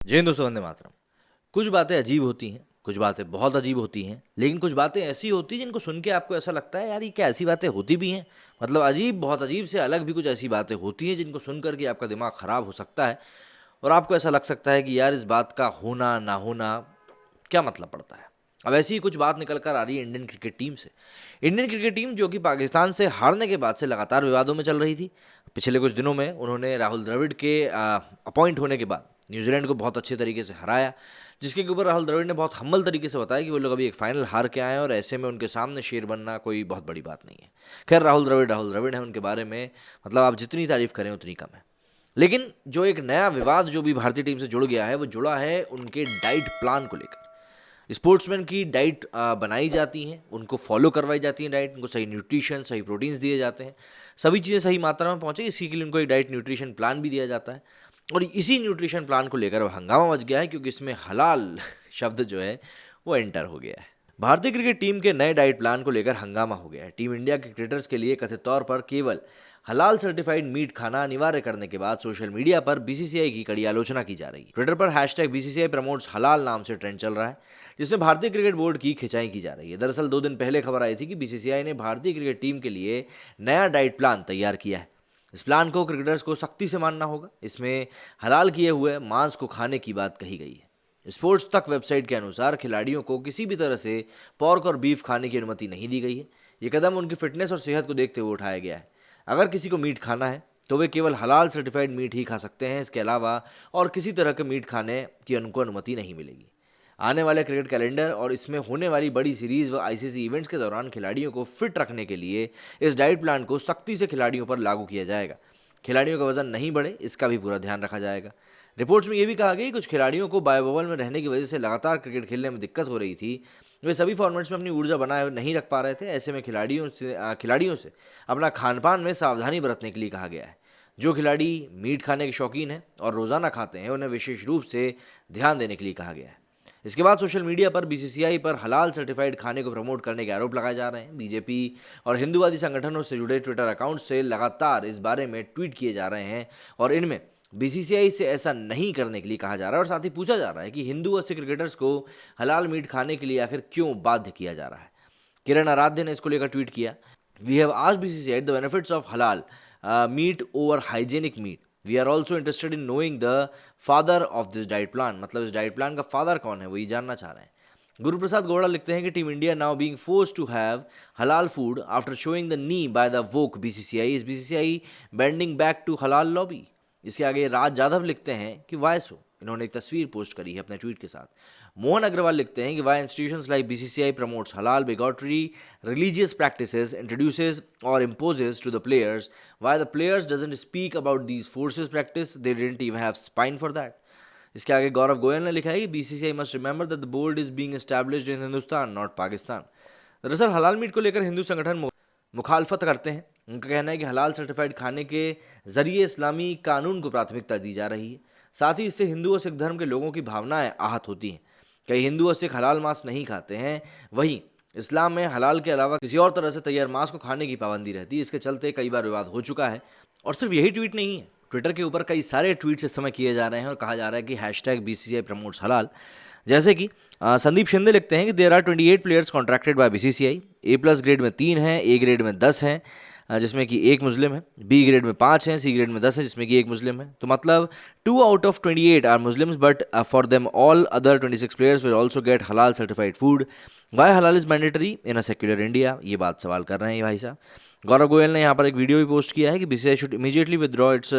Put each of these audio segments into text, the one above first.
जय हिंद दोस्तों, वंदे मातरम। कुछ बातें अजीब होती हैं, कुछ बातें बहुत अजीब होती हैं, लेकिन कुछ बातें ऐसी होती हैं जिनको सुन के आपको ऐसा लगता है यार ये क्या ऐसी बातें होती भी हैं। मतलब अजीब, बहुत अजीब से अलग भी कुछ ऐसी बातें होती हैं जिनको सुन कर के आपका दिमाग ख़राब हो सकता है और आपको ऐसा लग सकता है कि यार इस बात का होना ना होना क्या मतलब पड़ता है। अब ऐसी ही कुछ बात निकल कर आ रही है इंडियन क्रिकेट टीम से। इंडियन क्रिकेट टीम जो कि पाकिस्तान से हारने के बाद से लगातार विवादों में चल रही थी। पिछले कुछ दिनों में उन्होंने राहुल द्रविड़ के अपॉइंट होने के बाद न्यूजीलैंड को बहुत अच्छे तरीके से हराया, जिसके ऊपर राहुल द्रविड़ ने बहुत हम्बल तरीके से बताया कि वो लोग अभी एक फाइनल हार के आए हैं और ऐसे में उनके सामने शेर बनना कोई बहुत बड़ी बात नहीं है। खैर, राहुल द्रविड़ है, उनके बारे में मतलब आप जितनी तारीफ करें उतनी कम है। लेकिन जो एक नया विवाद जो भी भारतीय टीम से जुड़ गया है वो जुड़ा है उनके डाइट प्लान को लेकर। स्पोर्ट्समैन की डाइट बनाई जाती हैं, उनको फॉलो करवाई जाती है डाइट, उनको सही न्यूट्रिशन सही प्रोटीन्स दिए जाते हैं, सभी चीज़ें सही मात्रा में पहुँचे, इसी के लिए उनको एक डाइट न्यूट्रिशन प्लान भी दिया जाता है। और इसी न्यूट्रिशन प्लान को लेकर अब हंगामा मच गया है क्योंकि इसमें हलाल शब्द जो है वो एंटर हो गया है। भारतीय क्रिकेट टीम के नए डाइट प्लान को लेकर हंगामा हो गया है। टीम इंडिया के क्रिकेटर्स के लिए कथित तौर पर केवल हलाल सर्टिफाइड मीट खाना अनिवार्य करने के बाद सोशल मीडिया पर बीसीसीआई की कड़ी आलोचना की जा रही है। ट्विटर पर हैशटैग बीसीसीआई प्रमोट्स हलाल नाम से ट्रेंड चल रहा है, जिसमें भारतीय क्रिकेट बोर्ड की खिंचाई की जा रही है। दरअसल 2 दिन पहले खबर आई थी कि बीसीसीआई ने भारतीय क्रिकेट टीम के लिए नया डाइट प्लान तैयार किया है। इस प्लान को क्रिकेटर्स को सख्ती से मानना होगा। इसमें हलाल किए हुए मांस को खाने की बात कही गई है। स्पोर्ट्स तक वेबसाइट के अनुसार खिलाड़ियों को किसी भी तरह से पॉर्क और बीफ खाने की अनुमति नहीं दी गई है। ये कदम उनकी फिटनेस और सेहत को देखते हुए उठाया गया है। अगर किसी को मीट खाना है तो वे केवल हलाल सर्टिफाइड मीट ही खा सकते हैं। इसके अलावा और किसी तरह के मीट खाने की उनको अनुमति नहीं मिलेगी। आने वाले क्रिकेट कैलेंडर और इसमें होने वाली बड़ी सीरीज व आईसीसी इवेंट्स के दौरान खिलाड़ियों को फिट रखने के लिए इस डाइट प्लान को सख्ती से खिलाड़ियों पर लागू किया जाएगा। खिलाड़ियों का वजन नहीं बढ़े, इसका भी पूरा ध्यान रखा जाएगा। रिपोर्ट्स में यह भी कहा गया कि कुछ खिलाड़ियों को बायोबबल में रहने की वजह से लगातार क्रिकेट खेलने में दिक्कत हो रही थी। वे सभी फॉर्मेट्स में अपनी ऊर्जा बनाए नहीं रख पा रहे थे। ऐसे में खिलाड़ियों से अपना खान पान में सावधानी बरतने के लिए कहा गया है। जो खिलाड़ी मीट खाने के शौकीन हैं और रोज़ाना खाते हैं उन्हें विशेष रूप से ध्यान देने के लिए कहा गया है। इसके बाद सोशल मीडिया पर बीसीसीआई पर हलाल सर्टिफाइड खाने को प्रमोट करने के आरोप लगाए जा रहे हैं। बीजेपी और हिंदूवादी संगठनों से जुड़े ट्विटर अकाउंट से लगातार इस बारे में ट्वीट किए जा रहे हैं और इनमें बीसीसीआई से ऐसा नहीं करने के लिए कहा जा रहा है और साथ ही पूछा जा रहा है कि हिंदू और सिख क्रिकेटर्स को हलाल मीट खाने के लिए आखिर क्यों बाध्य किया जा रहा है। किरण आराध्य ने इसको लेकर ट्वीट किया, we have asked BCCI the benefits of halal meat over hygienic meat. We are also interested in knowing the father of this diet plan. मतलब इस डाइट प्लान का फादर कौन है वो ये जानना चाह रहे हैं। गुरुप्रसाद गौड़ा लिखते हैं कि team India now being forced to have halal food after showing the knee by the woke BCCI. Is BCCI bending back to halal lobby. इसके आगे राज जाधव लिखते हैं कि वाई सो। इन्होंने एक तस्वीर पोस्ट करी है अपने ट्वीट के साथ। मोहन अग्रवाल लिखते हैं कि why institutions like BCCI promotes halal bigotry religious practices introduces और imposes to the players, why the players doesn't speak about these forces practice, they didn't even have spine for that. इसके आगे गौरव गोयल ने लिखा है कि BCCI must remember that the board is being established in Hindustan not Pakistan. दरअसल हलाल meet को लेकर हिंदू संगठन मुखालफत करते हैं। उनका कहना है कि हलाल सर्टिफाइड खाने के जरिए इस्लामी कानून को प्राथमिकता दी जा रही है। साथ ही इससे हिंदू और सिख धर्म के लोगों की भावनाएं आहत होती हैं। कई हिंदू और सिख हलाल मांस नहीं खाते हैं, वहीं इस्लाम में हलाल के अलावा किसी और तरह से तैयार मांस को खाने की पाबंदी रहती है। इसके चलते कई बार विवाद हो चुका है। और सिर्फ यही ट्वीट नहीं है, ट्विटर के ऊपर कई सारे ट्वीट्स इस समय किए जा रहे हैं और कहा जा रहा है कि हैशटैग बीसीसीआई प्रमोट्स हलाल। जैसे कि संदीप शिंदे लिखते हैं कि there are 28 players contracted by BCCI. A+ grade में 3 हैं, A ग्रेड में 10 हैं जिसमें कि 1 मुस्लिम है, B ग्रेड में 5 हैं, C ग्रेड में 10 है जिसमें कि 1 मुस्लिम है। तो मतलब 2 out of 28 are Muslims but for them all other 26 players will also get halal certified food. Why halal is mandatory in a secular India, ये बात सवाल कर रहे हैं ये भाई साहब। गौरव गोयल ने यहाँ पर एक वीडियो भी पोस्ट किया है कि BCCI should immediately withdraw its.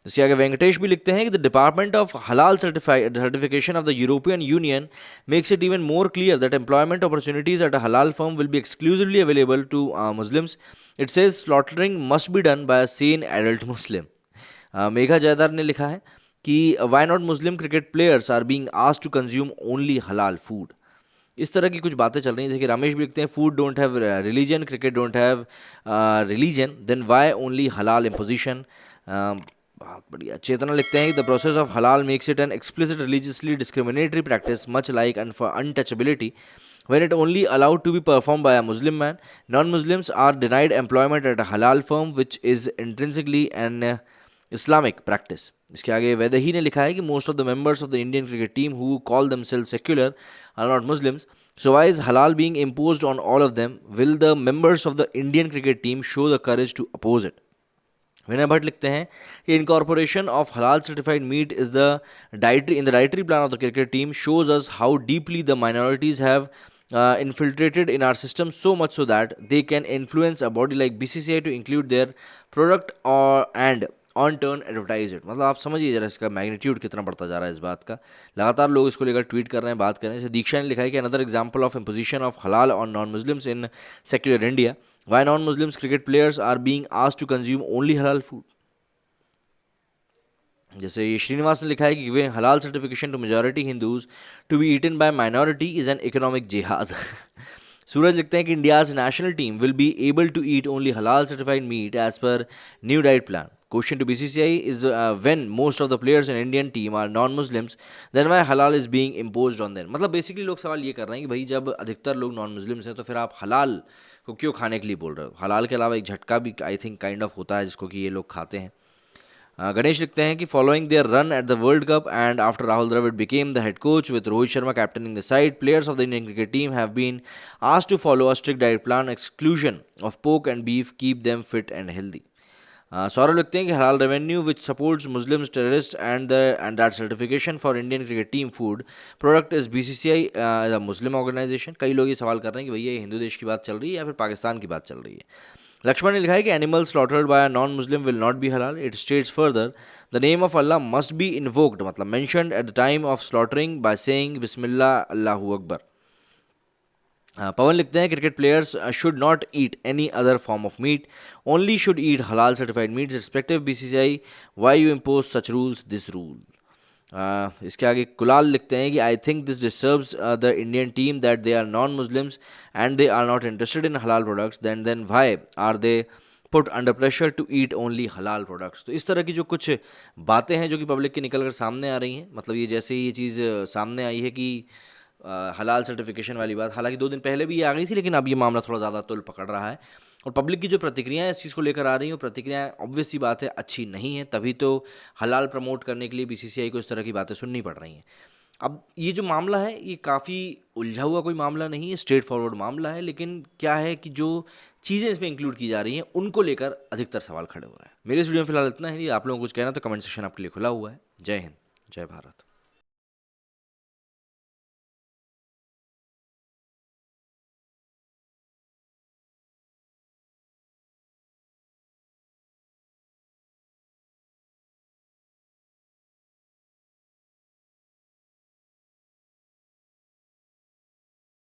इसके आगे वेंकटेश भी लिखते हैं कि the department of halal certification of the European Union makes it even more clear that employment opportunities at a halal firm will be exclusively available to Muslims. It says slaughtering must be done by a sane adult Muslim. Megha Jaydar ने लिखा है कि why not Muslim cricket players are being asked to consume only halal food. इस तरह की कुछ बातें चल रही हैं। जैसे कि रमेश भी लिखते हैं food don't have religion, cricket don't have religion, then why only halal imposition. बहुत बढ़िया। चेतना लिखते हैं कि the process of halal makes it an explicit religiously discriminatory practice much like untouchability when it only allowed to be performed by a Muslim man. Non-Muslims are denied employment at a halal firm, which is intrinsically an Islamic practice. इसके आगे वैदेही ने लिखा है कि most of the members of the Indian cricket team who call themselves secular are not Muslims, so why is halal being imposed on all of them? Will the members of the Indian cricket team show the courage to oppose it? विनय भट्ट लिखते हैं कि incorporation of halal certified meat is the dietary plan of the cricket team shows us how deeply the minorities have infiltrated in our system, so much so that they can influence a body like BCCI to include their product or and on turn advertise it. मतलब आप समझिए जरा इसका magnitude कितना बढ़ता जा रहा है इस बात का। लगातार लोग इसको लेकर ट्वीट कर रहे हैं, बात कर रहे हैं। जैसे दीक्षा ने लिखा है कि another example of imposition of halal on non Muslims in secular India, why non Muslims cricket players are being asked to consume only halal food. जैसे ये श्रीनिवास ने लिखा है कि giving halal certification to majority Hindus to be eaten by minority is an economic jihad. Suraj लिखते हैं कि India's national team will be able to eat only halal certified meat as per new diet plan. Question to BCCI is when most of the players in Indian team are non-Muslims, then why halal is being imposed on them? मतलब basically लोग सवाल ये कर रहे हैं कि भाई जब अधिकतर लोग नॉन मुस्लिम्स हैं तो फिर आप हलाल को क्यों खाने के लिए बोल रहे हो? हलाल के अलावा एक झटका भी आई थिंक काइंड ऑफ होता है जिसको कि ये लोग खाते हैं। गणेश लिखते हैं कि following their run at the world cup and after Rahul Dravid became the head coach with Rohit Sharma captaining the side, players of the Indian cricket team have been asked to follow a strict diet plan, exclusion of pork and beef keep them fit and healthy. Saurabh लिखते हैं कि halal revenue which supports Muslims terrorist and that certification for Indian cricket team food product is BCCI as a Muslim organisation. कई लोग ये सवाल कर रहे हैं कि भैया ये हिंदू देश की बात चल रही है या फिर पाकिस्तान की बात चल रही है। लक्ष्मण ने लिखा है कि animal slaughtered by a non Muslim will not be halal. It states further the name of Allah must be invoked, मतलब mentioned at the time of slaughtering by saying बिस्मिल्लाह अल्लाहू अकबर। पवन लिखते हैं cricket players should not eat any other form of meat, only should eat halal certified meats respective BCCI, why you impose such rules this rule. इसके आगे कुलाल लिखते हैं कि आई think this disturbs the Indian team that they are non Muslims and they are not interested in halal products, then why are they put under pressure to eat only halal products. तो इस तरह की जो कुछ बातें हैं जो कि पब्लिक की निकल कर सामने आ रही हैं, मतलब ये जैसे ये चीज़ सामने आई है कि हलाल सर्टिफिकेशन वाली बात, हालांकि 2 दिन पहले भी ये आ गई थी, लेकिन अब ये मामला थोड़ा ज़्यादा तुल पकड़ रहा है और पब्लिक की जो प्रतिक्रियाएं इस चीज़ को लेकर आ रही हैं, वो प्रतिक्रियाएं ऑब्वियस सी बात है अच्छी नहीं है, तभी तो हलाल प्रमोट करने के लिए BCCI को इस तरह की बातें सुननी पड़ रही हैं। अब ये जो मामला है ये काफ़ी उलझा हुआ कोई मामला नहीं है, स्ट्रेट फॉरवर्ड मामला है, लेकिन क्या है कि जो चीज़ें इसमें इंक्लूड की जा रही हैं उनको लेकर अधिकतर सवाल खड़े हो रहे हैं। मेरे इस वीडियो में फिलहाल इतना है। यदि आप लोगों को कुछ कहना तो कमेंट सेक्शन आपके लिए खुला हुआ है। जय हिंद, जय भारत।